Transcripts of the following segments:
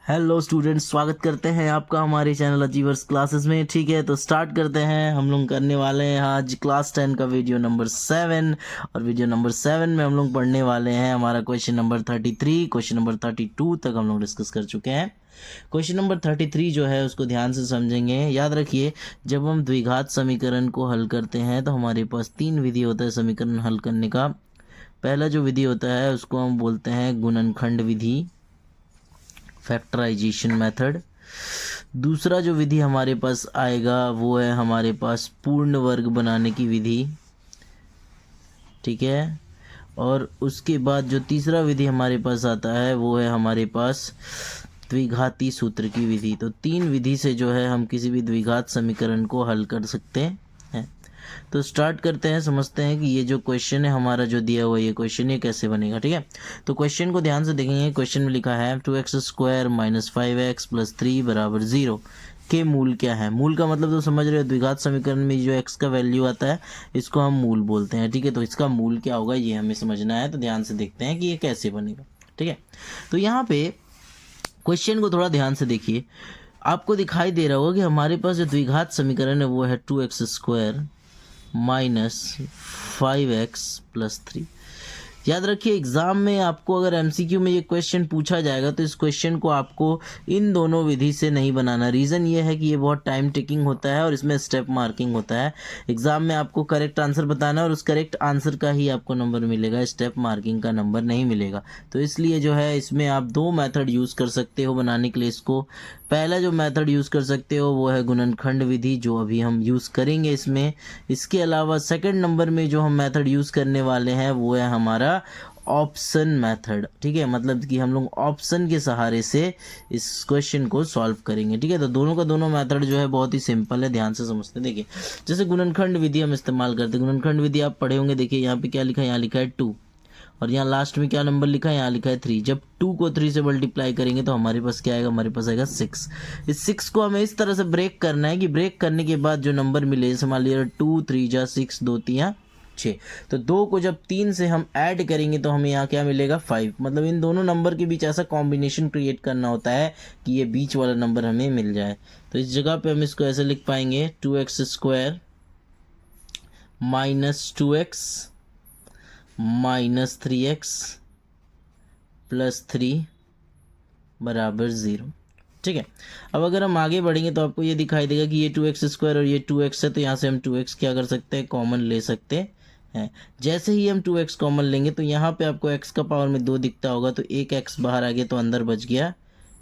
Hello students, स्वागत करते हैं आपका हमारे चैनल अचीवर्स क्लासेस में। ठीक है, तो स्टार्ट करते हैं। हम लोग करने वाले हैं आज क्लास 10 का वीडियो नंबर 7। और वीडियो नंबर 7 में हम लोग पढ़ने वाले हैं हमारा क्वेश्चन नंबर 33, क्वेश्चन नंबर 32 तक हम लोग डिस्कस कर चुके हैं। क्वेश्चन नंबर 33 जो है उसको ध्यान से समझेंगे। याद रखिए, जब हम द्विघात समीकरण को हल करते हैं तो हमारे पास 3 विधि होता है समीकरण हल करने का। पहला जो विधि होता है उसको हम बोलते हैं गुणनखंड विधि, फैक्टराइजेशन मेथड। दूसरा जो विधि हमारे पास आएगा वो है हमारे पास पूर्ण वर्ग बनाने की विधि। ठीक है, और उसके बाद जो तीसरा विधि हमारे पास आता है वो है हमारे पास द्विघाती सूत्र की विधि। तो 3 विधि से जो है हम किसी भी द्विघात समीकरण को हल कर सकते हैं। तो स्टार्ट करते हैं, समझते हैं कि ये जो क्वेश्चन है हमारा जो दिया हुआ ये क्वेश्चन ये कैसे बनेगा। ठीक है, तो क्वेश्चन को ध्यान से देखेंगे। क्वेश्चन में लिखा है 2x² - 5x + 3 = 0 के मूल क्या है। मूल का मतलब तो समझ रहे हो, द्विघात समीकरण में जो x का वैल्यू आता है इसको हम मूल बोलते हैं। ठीक है, तो इसका मूल क्या होगा ये हमें समझना है। तो ध्यान से देखते हैं कि ये कैसे बनेगा। ठीक है, तो यहाँ पे क्वेश्चन को थोड़ा ध्यान से देखिए। आपको दिखाई दे रहा होगा कि हमारे पास जो द्विघात समीकरण है वो है 2x² - 5x + 3। याद रखिए, एग्जाम में आपको अगर एमसीक्यू में ये क्वेश्चन पूछा जाएगा तो इस क्वेश्चन को आपको इन दोनों विधि से नहीं बनाना। रीज़न ये है कि ये बहुत टाइम टेकिंग होता है और इसमें स्टेप मार्किंग होता है। एग्जाम में आपको करेक्ट आंसर बताना है और उस करेक्ट आंसर का ही आपको नंबर मिलेगा, स्टेप मार्किंग का नंबर नहीं मिलेगा। तो इसलिए जो है इसमें आप 2 मेथड यूज़ कर सकते हो बनाने के लिए इसको। पहला जो मेथड यूज़ कर सकते हो वो है गुणनखंड विधि, जो अभी हम यूज़ करेंगे इसमें। इसके अलावा सेकंड नंबर में जो हम मेथड यूज़ करने वाले हैं वो है हमारा ऑप्शन मेथड। ठीक है, मतलब कि हम लोग ऑप्शन के सहारे से इस क्वेश्चन को सॉल्व करेंगे। ठीक है, तो दोनों का दोनों मेथड जो है बहुत ही सिंपल है, ध्यान से समझते हैं। देखिए, जैसे गुणनखंड विधि हम इस्तेमाल करते हैं। गुणनखंड विधि आप पढ़े होंगे। देखिए यहाँ पे क्या लिखा है, यहाँ लिखा है 2 और यहाँ लास्ट में क्या नंबर लिखा है, यहाँ लिखा है 3। जब 2 को 3 से मल्टीप्लाई करेंगे तो हमारे पास क्या आएगा, हमारे पास आएगा 6। इस 6 को हमें इस तरह से ब्रेक करना है कि ब्रेक करने के बाद जो नंबर मिले, जैसे मान लीजिए 2 3 जा 6, 2 3 6, तो 2 को जब 3 से हम ऐड करेंगे तो हमें यहाँ क्या मिलेगा, 5। मतलब इन दोनों नंबर के बीच ऐसा कॉम्बिनेशन क्रिएट करना होता है कि ये बीच वाला नंबर हमें मिल जाए। तो इस जगह पे हम इसको ऐसे लिख पाएंगे 2x² - 2x - 3x + 3 = 0। ठीक है, अब अगर हम आगे बढ़ेंगे तो आपको ये दिखाई देगा कि ये 2x² और ये 2x है, तो यहाँ से हम 2x क्या कर सकते हैं, कॉमन ले सकते हैं। जैसे ही हम 2x कॉमन लेंगे तो यहाँ पे आपको x का पावर में 2 दिखता होगा, तो एक x बाहर आ गया तो अंदर बच गया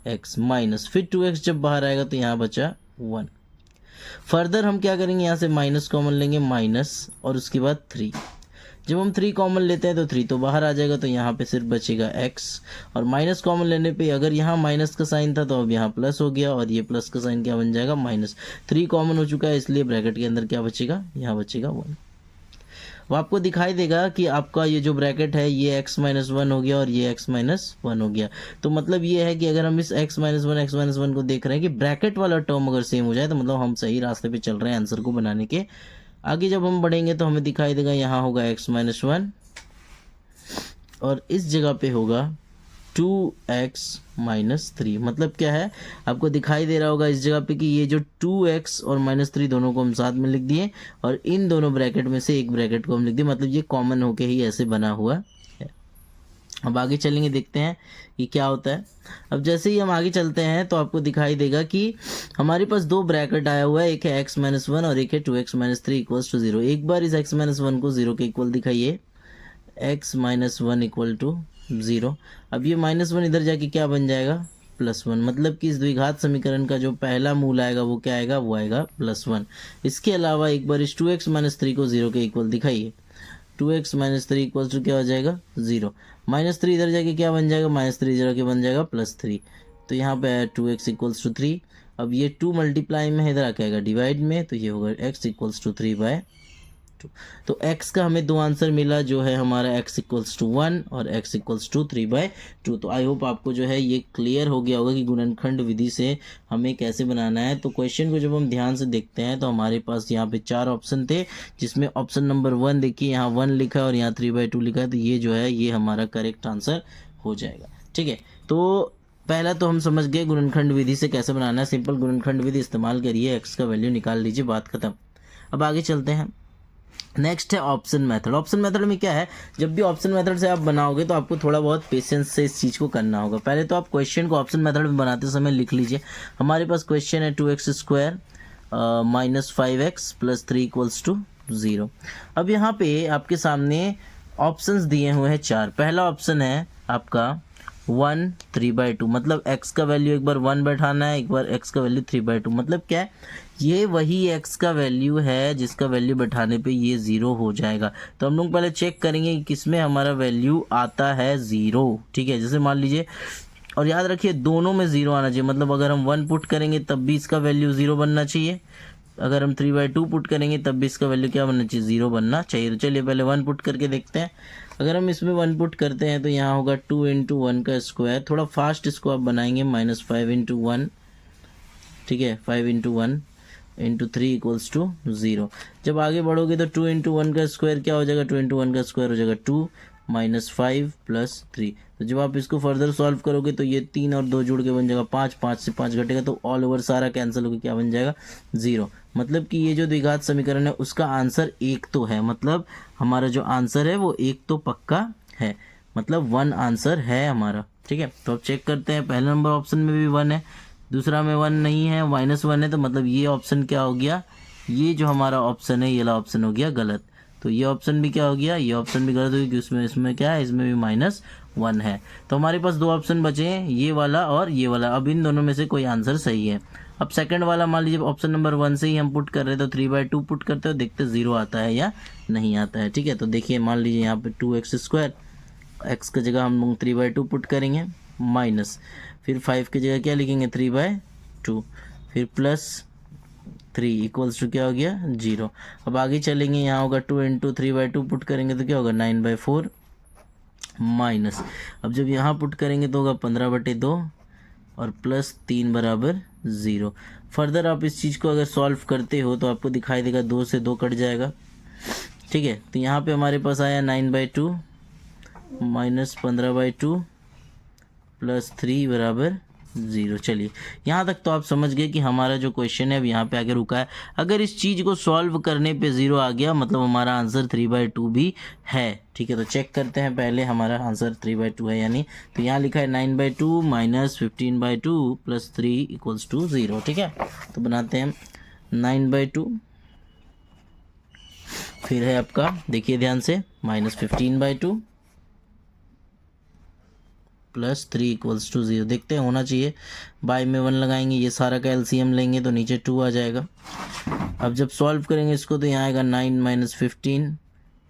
x माइनस, फिर 2x जब बाहर आएगा तो यहाँ बचा 1। फर्दर हम क्या करेंगे, यहाँ से माइनस कॉमन लेंगे, माइनस, और उसके बाद 3। जब हम 3 कॉमन लेते हैं तो 3 तो बाहर आ जाएगा, तो यहाँ पे सिर्फ बचेगा x। और माइनस कॉमन लेने पे अगर यहाँ माइनस का साइन था तो अब यहाँ प्लस हो गया, और ये प्लस का साइन क्या बन जाएगा, माइनस। 3 कॉमन हो चुका है, इसलिए ब्रैकेट के अंदर क्या बचेगा, यहाँ बचेगा 1। वो आपको दिखाई देगा कि आपका ये जो ब्रैकेट है ये x - 1 हो गया और ये x - 1 हो गया। तो मतलब ये है कि अगर हम इस x - 1 को देख रहे हैं कि ब्रैकेट वाला टर्म अगर सेम हो जाए तो मतलब हम सही रास्ते पे चल रहे हैं आंसर को बनाने के। आगे जब हम बढ़ेंगे तो हमें दिखाई देगा यहाँ होगा x - 1 और इस जगह पे होगा 2x - 3। मतलब क्या है, आपको दिखाई दे रहा होगा इस जगह पे कि ये जो 2x और -3 दोनों को हम साथ में लिख दिए और इन दोनों ब्रैकेट में से एक ब्रैकेट को हम लिख दिए, मतलब ये कॉमन होके ही ऐसे बना हुआ है। अब आगे चलेंगे, देखते हैं कि क्या होता है। अब जैसे ही हम आगे चलते हैं तो आपको दिखाई देगा कि हमारे पास 2 ब्रैकेट आया हुआ है, एक है x - 1 और एक है 2x - 3 = 0। एक बार इस x - 1 को 0 के इक्वल दिखाइए, x - 1 = 0। अब ये -1 इधर जाके क्या बन जाएगा, +1। मतलब कि इस द्विघात समीकरण का जो पहला मूल आएगा वो क्या आएगा, वो आएगा +1। इसके अलावा एक बार इस 2x - 3 को 0 के इक्वल दिखाइए, 2x - 3 = क्या हो जाएगा, 0। -3 इधर जाके क्या बन जाएगा, -3 इधर जाके बन जाएगा +3। तो यहाँ पे 2x = 3। अब ये 2 मल्टीप्लाई में है, इधर आके आएगा डिवाइड में, तो ये होगा x = 3/2। तो x का हमें 2 आंसर मिला, जो है हमारा x = 1 और x = 3/2। तो आई होप आपको जो है ये क्लियर हो गया होगा कि गुणनखंड विधि से हमें कैसे बनाना है। तो क्वेश्चन को जब हम ध्यान से देखते हैं तो हमारे पास यहाँ पे 4 ऑप्शन थे, जिसमें ऑप्शन नंबर 1 देखिए, यहाँ 1 लिखा है और यहाँ 3/2 लिखा है, तो ये जो है ये हमारा करेक्ट आंसर हो जाएगा। ठीक है, तो पहला तो हम समझ गए गुणनखंड विधि से कैसे बनाना है, सिंपल गुणनखंड विधि इस्तेमाल करिए, एक्स का वैल्यू निकाल लीजिए, बात खत्म। अब आगे चलते हैं। नेक्स्ट है ऑप्शन मेथड। ऑप्शन मेथड में क्या है, जब भी ऑप्शन मेथड से आप बनाओगे तो आपको थोड़ा बहुत पेशेंस से इस चीज़ को करना होगा। पहले तो आप क्वेश्चन को ऑप्शन मेथड में बनाते समय लिख लीजिए। हमारे पास क्वेश्चन है 2x² - 5x + 3 = 0। अब यहाँ पे आपके सामने ऑप्शंस दिए हुए हैं 4। पहला ऑप्शन है आपका 1 3/2, मतलब x का वैल्यू एक बार 1 बैठाना है, एक बार x का वैल्यू 3/2। मतलब क्या है, ये वही x का वैल्यू है जिसका वैल्यू बैठाने पे ये 0 हो जाएगा। तो हम लोग पहले चेक करेंगे कि किसमें हमारा वैल्यू आता है 0। ठीक है, जैसे मान लीजिए, और याद रखिए दोनों में 0 आना चाहिए। मतलब अगर हम 1 पुट करेंगे तब भी इसका वैल्यू 0 बनना चाहिए, अगर हम 3/2 पुट करेंगे तब भी इसका वैल्यू क्या बनना चाहिए, 0 बनना चाहिए। तो चलिए पहले 1 पुट करके देखते हैं। अगर हम इसमें 1 पुट करते हैं तो यहाँ होगा 2 × 1 का स्क्वायर। थोड़ा फास्ट इसको आप बनाएंगे, -5 × 1, ठीक है, 5 × 1 × 3 = 0। जब आगे बढ़ोगे तो 2 × 1 का स्क्वायर क्या हो जाएगा, 2 × 1 का स्क्वायर हो जाएगा 2 -5 + 3। तो जब आप इसको फर्दर सॉल्व करोगे तो ये 3 और 2 जुड़ के बन जाएगा 5, 5 से 5 घटेगा तो ऑल ओवर सारा कैंसिल होकर क्या बन जाएगा, 0। मतलब कि ये जो द्विघात समीकरण है उसका आंसर 1 तो है, मतलब हमारा जो आंसर है वो 1 तो पक्का है, मतलब 1 आंसर है हमारा। ठीक है, तो अब चेक करते हैं। पहले नंबर ऑप्शन में भी 1 है, दूसरा में 1 नहीं है, -1 है, तो मतलब ये ऑप्शन क्या हो गया, ये जो हमारा ऑप्शन है ये वाला ऑप्शन हो गया गलत। तो ये ऑप्शन भी क्या हो गया, ये ऑप्शन भी गलत हो गया, क्योंकि इसमें क्या है, इसमें भी -1 है। तो हमारे पास 2 ऑप्शन बचे हैं, ये वाला और ये वाला। अब इन दोनों में से कोई आंसर सही है। अब सेकंड वाला मान लीजिए ऑप्शन नंबर 1 से ही हम पुट कर रहे हैं तो 3/2 पुट करते हो, देखते 0 आता है या नहीं आता है। ठीक है, तो देखिए मान लीजिए यहाँ पे 2x², x की जगह हम लोग 3/2 पुट करेंगे, माइनस फिर 5 की जगह क्या लिखेंगे 3/2, फिर +3 = क्या हो गया 0। अब आगे चलेंगे, यहाँ होगा 2 × 3/2 पुट करेंगे तो क्या होगा 9/4 माइनस। अब जब यहाँ पुट करेंगे तो होगा 15/2 और +3 = 0। फर्दर आप इस चीज़ को अगर सॉल्व करते हो तो आपको दिखाई देगा 2 से 2 कट जाएगा। ठीक है, तो यहाँ पे हमारे पास आया 9/2 - 15/2 +3 = 0। चलिए यहाँ तक तो आप समझ गए कि हमारा जो क्वेश्चन है अब यहाँ पे आगे रुका है। अगर इस चीज़ को सॉल्व करने पे 0 आ गया मतलब हमारा आंसर 3/2 भी है। ठीक है, तो चेक करते हैं पहले हमारा आंसर 3/2 है यानी। तो यहाँ लिखा है 9/2 - 15/2 +3 = 0। ठीक है, तो बनाते हैं 9/2, फिर है आपका देखिए ध्यान से -15/2 +3 = 0। देखते हैं होना चाहिए, बाय में 1 लगाएंगे, ये सारा का एलसीएम लेंगे तो नीचे 2 आ जाएगा। अब जब सॉल्व करेंगे इसको तो यहाँ आएगा 9 - 15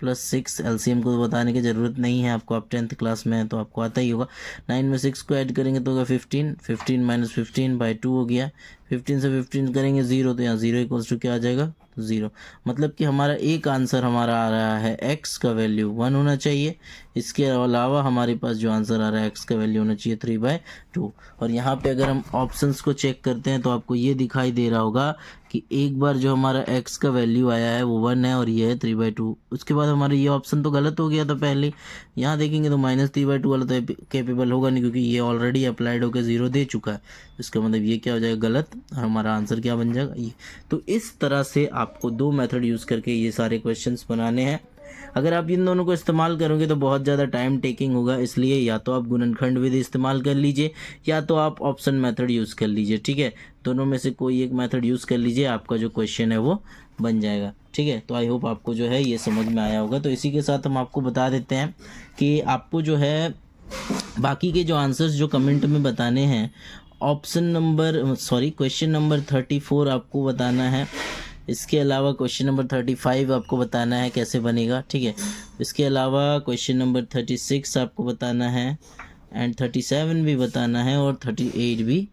+6। एलसीएम को बताने की ज़रूरत नहीं है आपको, आप 10th क्लास में हैं तो आपको आता ही होगा। 9 में 6 को ऐड करेंगे तो होगा 15, 15 - 15/2 हो गया। 15 से 15 करेंगे 0, तो यहाँ 0 = क्या आ जाएगा 0। मतलब कि हमारा एक आंसर हमारा आ रहा है x का वैल्यू 1 होना चाहिए, इसके अलावा हमारे पास जो आंसर आ रहा है x का वैल्यू होना चाहिए 3/2। और यहाँ पे अगर हम ऑप्शंस को चेक करते हैं तो आपको ये दिखाई दे रहा होगा कि एक बार जो हमारा x का वैल्यू आया है वो 1 है और ये है 3/2। उसके बाद हमारा ये ऑप्शन तो गलत हो गया था पहले। यहाँ देखेंगे तो -3/2 वाला तो कैपेबल होगा नहीं, क्योंकि ये ऑलरेडी अप्लाइड होकर 0 दे चुका है। इसका मतलब ये क्या हो जाएगा गलत, और हमारा आंसर क्या बन जाएगा ये। तो इस तरह से आपको 2 मेथड यूज़ करके ये सारे क्वेश्चंस बनाने हैं। अगर आप इन दोनों को इस्तेमाल करोगे तो बहुत ज़्यादा टाइम टेकिंग होगा, इसलिए या तो आप गुणनखंड विधि इस्तेमाल कर लीजिए या तो आप ऑप्शन मेथड यूज़ कर लीजिए। ठीक है, दोनों में से कोई एक मेथड यूज़ कर लीजिए, आपका जो क्वेश्चन है वो बन जाएगा। ठीक है, तो आई होप आपको जो है ये समझ में आया होगा। तो इसी के साथ हम आपको बता देते हैं कि आपको जो है बाकी के जो आंसर्स जो कमेंट में बताने हैं, क्वेश्चन नंबर 34 आपको बताना है। इसके अलावा क्वेश्चन नंबर 35 आपको बताना है कैसे बनेगा। ठीक है, इसके अलावा क्वेश्चन नंबर 36 आपको बताना है, एंड 37 भी बताना है और 38 भी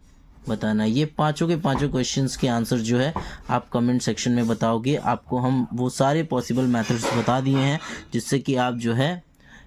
बताना है। ये पांचों के पांचों क्वेश्चंस के आंसर जो है आप कमेंट सेक्शन में बताओगे। आपको हम वो सारे पॉसिबल मेथड्स बता दिए हैं जिससे कि आप जो है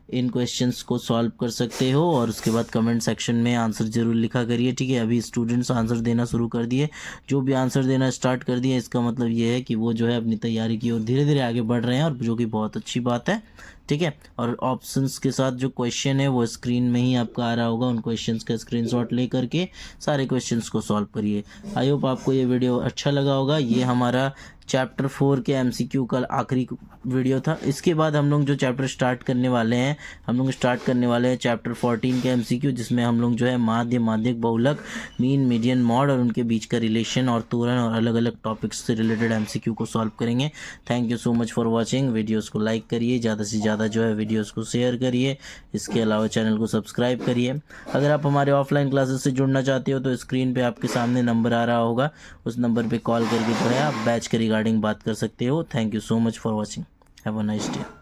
इन क्वेश्चंस को सॉल्व कर सकते हो। और उसके बाद कमेंट सेक्शन में आंसर ज़रूर लिखा करिए, ठीक है। अभी स्टूडेंट्स आंसर देना शुरू कर दिए, जो भी आंसर देना स्टार्ट कर दिए इसका मतलब ये है कि वो जो है अपनी तैयारी की ओर धीरे धीरे आगे बढ़ रहे हैं, और जो कि बहुत अच्छी बात है, ठीक है। और ऑप्शंस के साथ जो क्वेश्चन है वो स्क्रीन में ही आपका आ रहा होगा, उन क्वेश्चंस का स्क्रीनशॉट ले करके सारे क्वेश्चंस को सॉल्व करिए। आई होप आपको ये वीडियो अच्छा लगा होगा। ये हमारा चैप्टर 4 के MCQ का आखिरी वीडियो था। इसके बाद हम लोग जो चैप्टर स्टार्ट करने वाले हैं, हम लोग स्टार्ट करने वाले हैं चैप्टर 14 के MCQ, जिसमें हम लोग जो है माध्य, माध्यक, बहुलक, मीन, मीडियन, मॉड और उनके बीच का रिलेशन और तोरण और अलग अलग टॉपिक्स से रिलेटेड MCQ को सॉल्व करेंगे। Thank you so much for watching. Videos को लाइक करिए, ज़्यादा से ज़्यादा जो है वीडियोज़ को शेयर करिए। इसके अलावा चैनल को सब्सक्राइब करिए। अगर आप हमारे ऑफलाइन क्लासेस से जुड़ना चाहते हो तो स्क्रीन पे आपके सामने नंबर आ रहा होगा, उस नंबर पे कॉल करके जो है आप बैच के रिगार्डिंग बात कर सकते हो। Thank you so much for watching. Have a nice day.